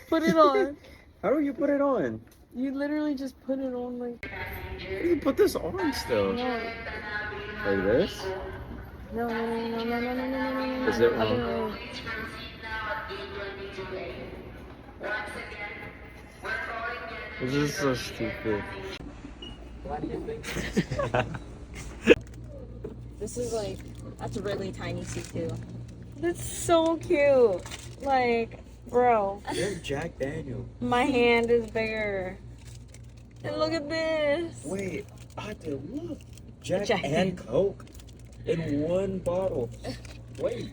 Put it on. How do you put it on? You literally just put it on like. How do you put this on still? No. Like this? No. Is it Other wrong? way. This is so stupid. This is like, that's a really tiny C2. That's so cute. Like, bro. They're Jack Daniel. My hand is bigger. And look at this. Wait, Ate, look. Jack Jack and Coke in one bottle. Wait.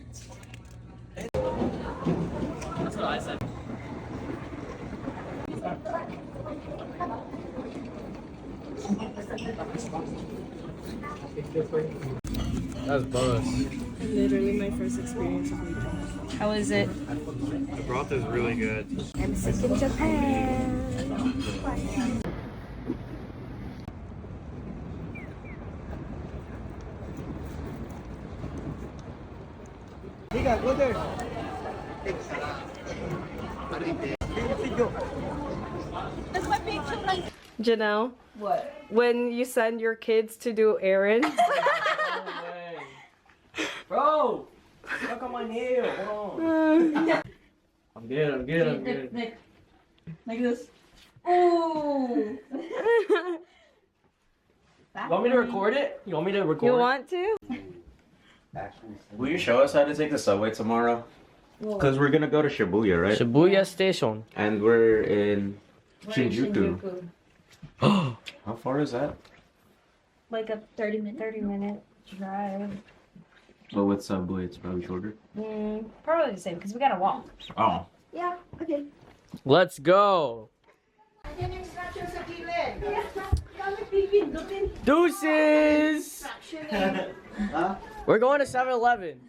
That's what I said. That's buzz. Literally my first experience of Fuji. How is it? The broth is really good. I'm sick in Japan. Go there. Janelle, What? when you send your kids to do errands, No way. Bro! Look at my nail. Hold on. I'm good. Nick. Like this. Ooh! You want me to record it? You want me to record? you want to? Will you show us how to take the subway tomorrow? Because we're gonna go to Shibuya, right? Shibuya Station. And we're in Shinjuku. How far is that? Like a 30-minute drive. Well, with subway, it's probably shorter. Probably the same, because we gotta walk. Oh. Yeah, okay. Let's go. Deuces. We're going to 7-Eleven.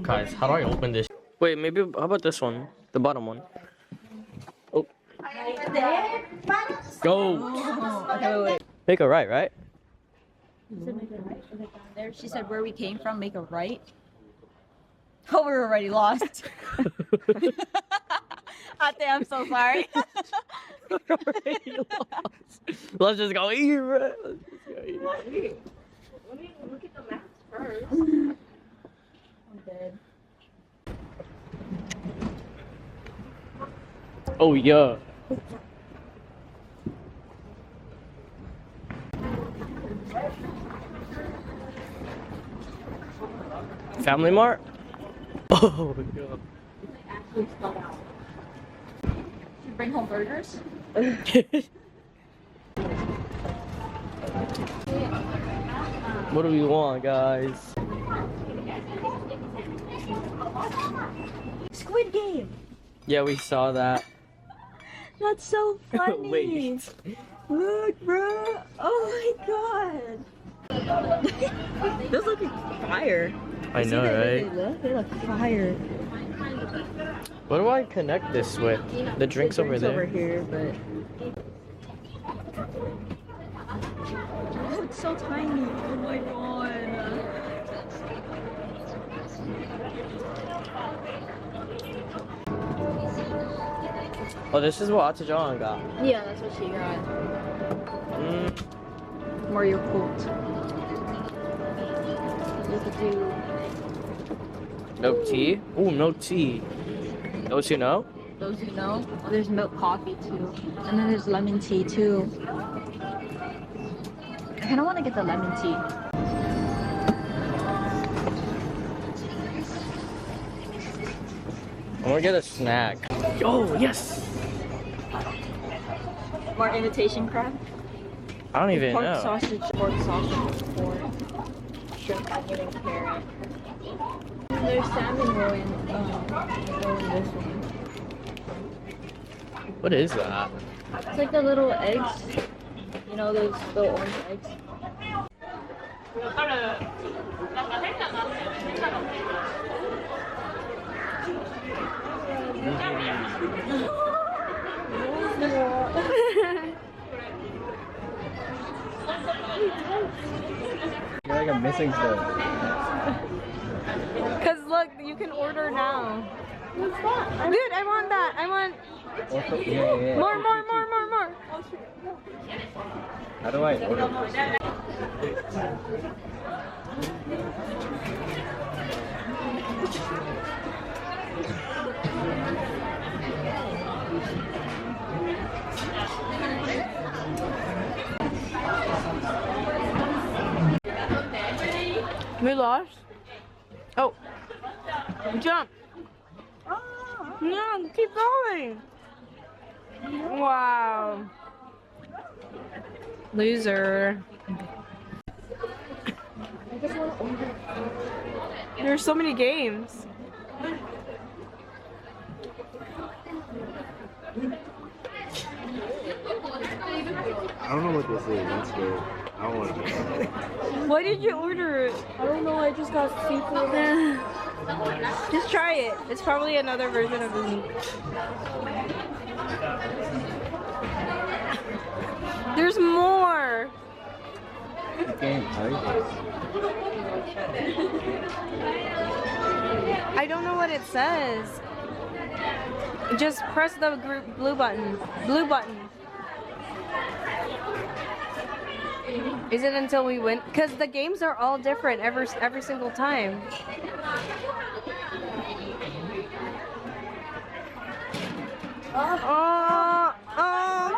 Guys, how do I open this? Wait, maybe how about this one? The bottom one. Oh. Go. Okay, wait. Make a right? There, she said where we came from, make a right. Oh, we're already lost. Ate, I'm so sorry. Let's just go eat, bro. Let me look at the maps first. I'm dead. Oh yeah. FamilyMart? Oh yeah. Actually spelled out. Should we bring home burgers? What do we want, guys? Squid Game. Yeah, we saw that. That's so funny. Wait. Look, bro. Oh my god. Those look fire. I know, right? They look fire. What do I connect this with? The drinks over there. Over here, but oh, it's so tiny. Oh my god. Oh, this is what Atajan got. Yeah, that's what she got. Mario Kart. You could do Milk tea? Ooh, milk tea. Those you know? those you know. There's milk coffee too, and then there's lemon tea too. I kind of want to get the lemon tea. I'm gonna get a snack. Oh, yes! More imitation crab. I don't even Pork know. sausage, pork, shrimp, onion, and carrot. And there's salmon roll in this one. What is that? It's like the little eggs. You know those little orange eggs? You're like a missing stuff. Cause look, you can order now. What's that? Dude, I want that. I want. Yeah. More. How do I order this? We lost. Oh. Jump. No, keep going. Wow. Loser. There's so many games. I don't know what this is. Let's go. I don't want to. Why did you order it? I don't know, I just got seafood. Just try it. It's probably another version of the meat. There's more. I don't know what it says. Just press the blue button. Blue button. Is it until we win? Because the games are all different every single time. Oh,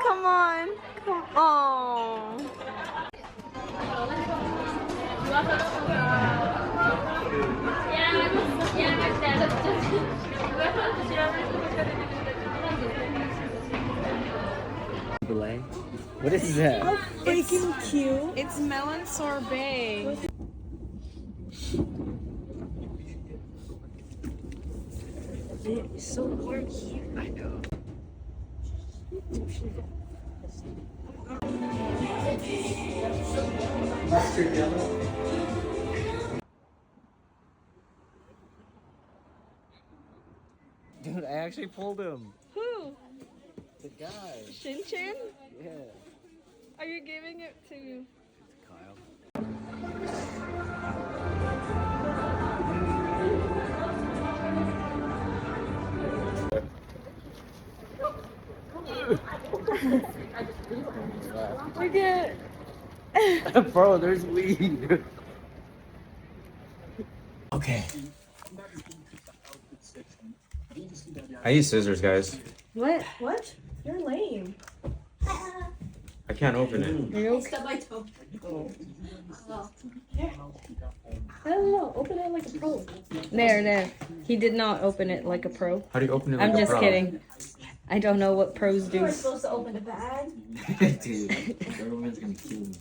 come on. Oh. What is that? How freaking cute. It's melon sorbet. It's so warm here. I know. Dude, I actually pulled him. Who? The guy. Shin-Chin? Yeah. Are you giving it to Kyle. Look at Bro, there's weed. Okay. I use scissors, guys. what? What? You're lame. I can't open it. I don't know, open it like a pro. There. He did not open it like a pro. How do you open it? I'm like a just pro? kidding. I don't know what pros do. You're supposed to open a bag. Dude, everyone's gonna kill me.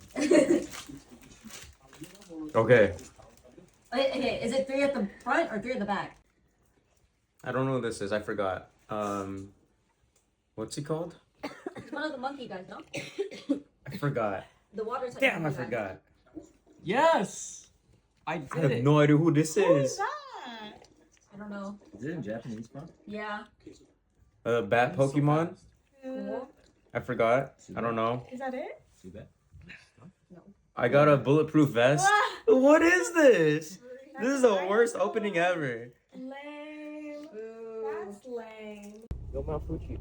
Okay. Okay, is it 3 at the front or 3 at the back? I don't know what this is. I forgot. What's it called? It's one of the monkey guys, no? I forgot. The water type Damn, I monkey guy. forgot. Yes! I did I have it. no idea who this is. I don't know. Is it in Japanese, bro? Yeah. Bat Pokemon? Cool. I forgot. I don't know. Is that it? I got a bulletproof vest. What is this? This is the worst opening ever. Lame. That's lame. Yo, Mount Fuji.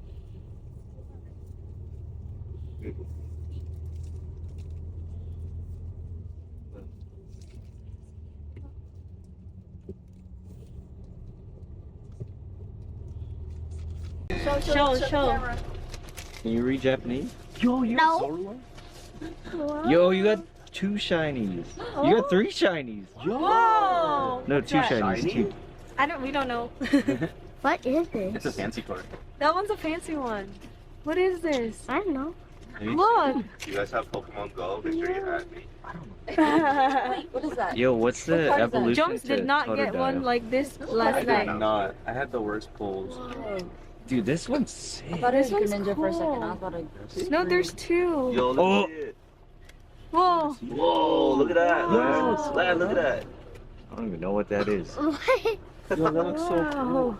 Show. Can you read Japanese? Yo, you got Zorua? Yo, you got 2 shinies. You got 3 shinies. Yo. Whoa! No, 2 shinies. 2. We don't know. What is this? It's a fancy card. That one's a fancy one. What is this? I don't know. Look! You guys have Pokemon Go? Make sure you add me. Wait, what is that? Yo, what's the What card is that? evolution Jones did not get one like this last night. not. I had the worst pulls. Dude, this one's sick. I thought it was This one's Greninja for a second. I cool. thought it... No, there's 2. Yo, look Oh. at it. Whoa! Whoa, look at that. Yo. Lad, look at that. I don't even know what that is. What? Yo, that looks so cool. Wow.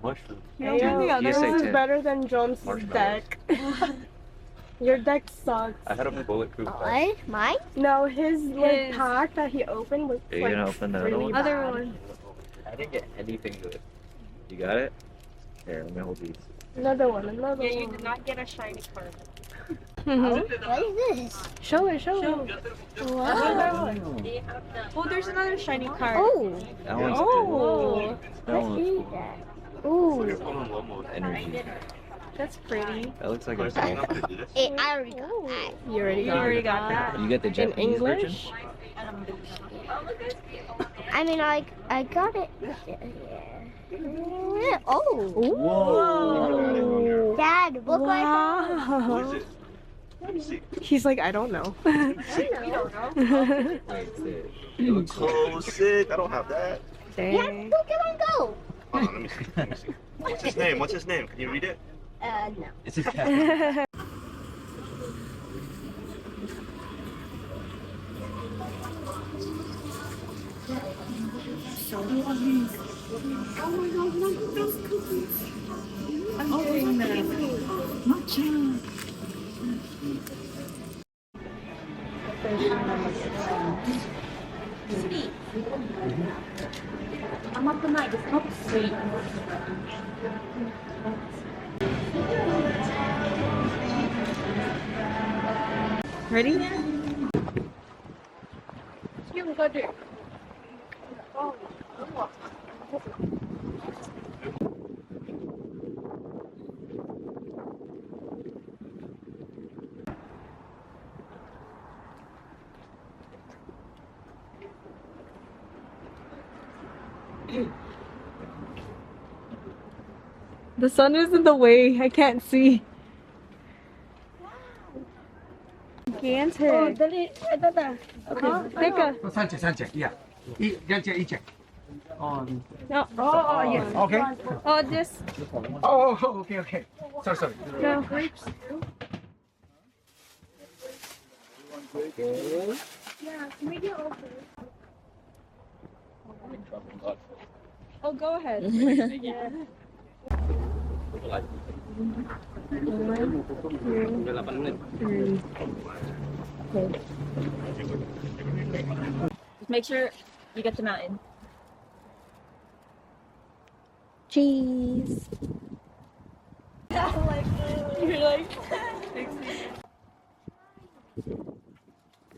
Mushroom. Hey, Dude, this ESA is 10. better than Jones' Marshmallows. deck. Your deck sucks. I had a bulletproof vest. What? Mine? No, his like His- pack that he opened was Are you like gonna open the other really one? bad. Other one. I didn't get anything good. You got it? Here, let me hold these. Another one, another Yeah, you one. did not get a shiny card. What is this? Show it, show it. Wow. Oh, there's another shiny card. Oh, That one's Oh, that what one is looks cool. that? Ooh. Energy. that's pretty. That looks like a I'm ball. gonna do this. I already got that. You already You got already it. got that. You get the In Japanese version? English? I mean, I got it. Yeah. Oh. Whoa! Dad, look like that. What Wow. is it? Let me see. He's like, I don't know. We don't know. Wait, it looks Oh, sick. I don't have that. Yeah, Dang. Pokemon Go. Hold on, let me see. Let me see. What's his name? What's his name? Can you read it? No. It's a cat. Ready? The sun is in the way. I can't see. Gigantic. Oh, dali. Ito na. Teka. 三姐，一姐。哦， No. Oh, yes. Okay. Oh, just Oh, okay. Sorry. no. Oh, go ahead. Just make sure you get the mountain. Cheese. You're like.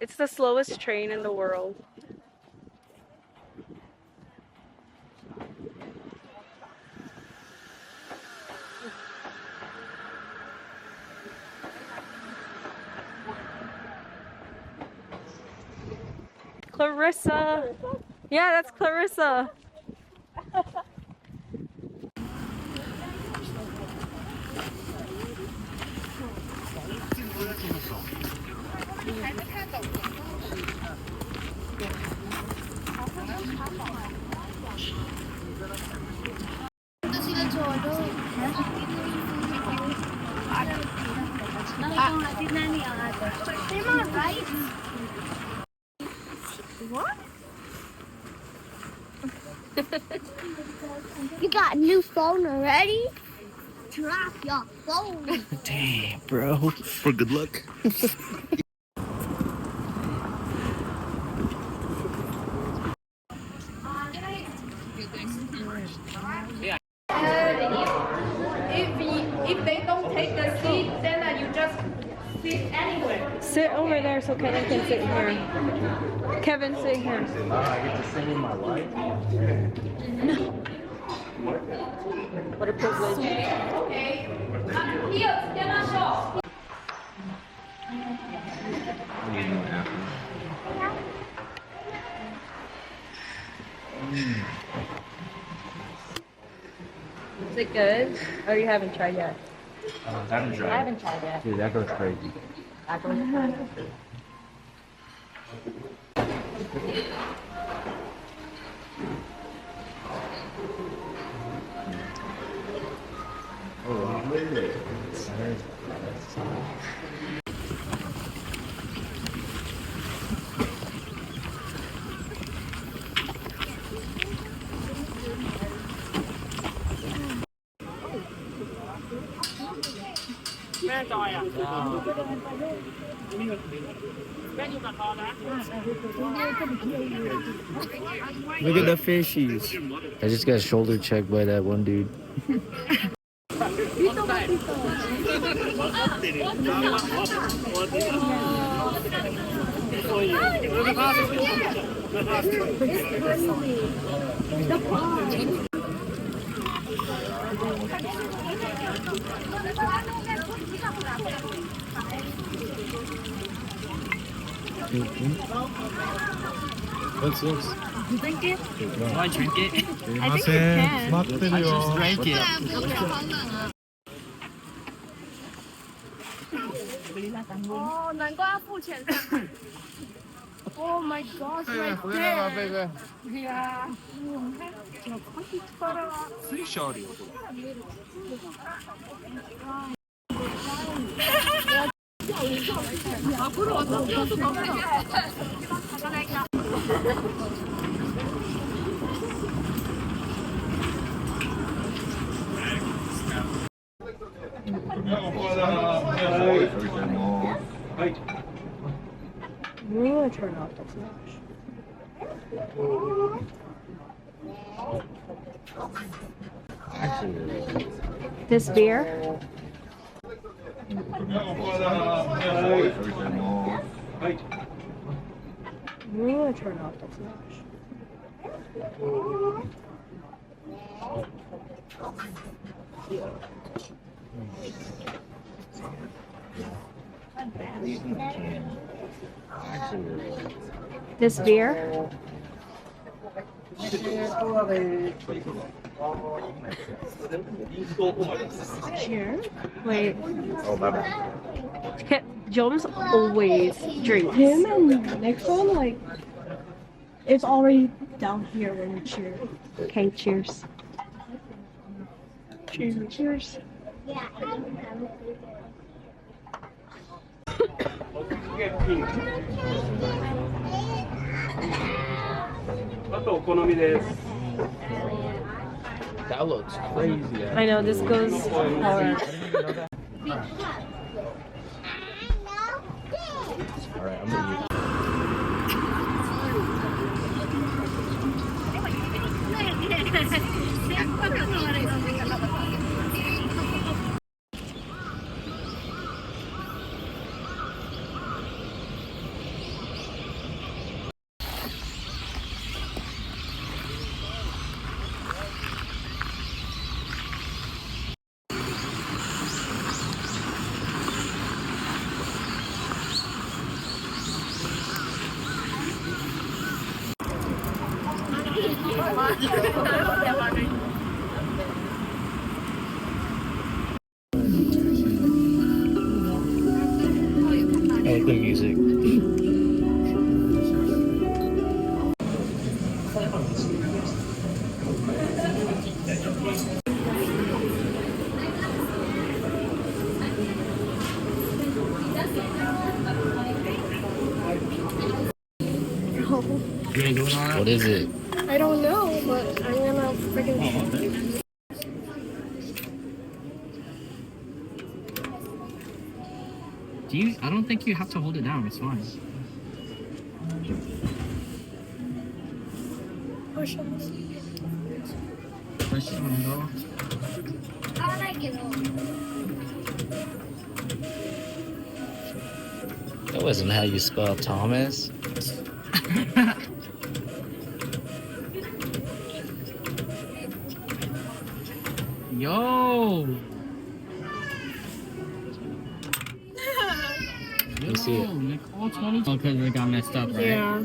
It's the slowest train in the world. Clarissa. Yeah, that's Clarissa. What? You got a new phone already? Drop your phone. Damn, bro. For good luck. If they don't take the seat, then you just sit anywhere. Sit over there so Kevin can sit here. Kevin, sit here. I get to sing in my life. What a privilege. Okay. Here, stand short. Is it good? Or you haven't tried yet? I haven't tried. I haven't tried yet. Dude, that goes crazy. Look at the fishies. I just got shoulder checked by that one dude. What's this? Drink it? Do I drink it? I think you can. I just drank it. Oh, 难怪要付钱上来。Oh my gosh, right there. Yeah. 水晶あるよこはい。 I'm gonna turn off the flash. Actually, This beer? I'm gonna turn off the flash. This beer? Here? Wait. oh my bad. Jones always drinks. Him and next one, like, it's already down here when you cheer. Okay, cheers. Cheers. Cheers. あとお好みです。 That looks crazy. I know, this goes hard. Alright, I'm gonna use I like the music. What is it? I don't know, but I'm gonna freaking. Do you? I don't think you have to hold it down. It's fine. Push on this. Push it on, go. I like it. That wasn't how you spell Thomas. Yo. You see it? Nicole 20. Oh, because it got messed up, right? Yeah.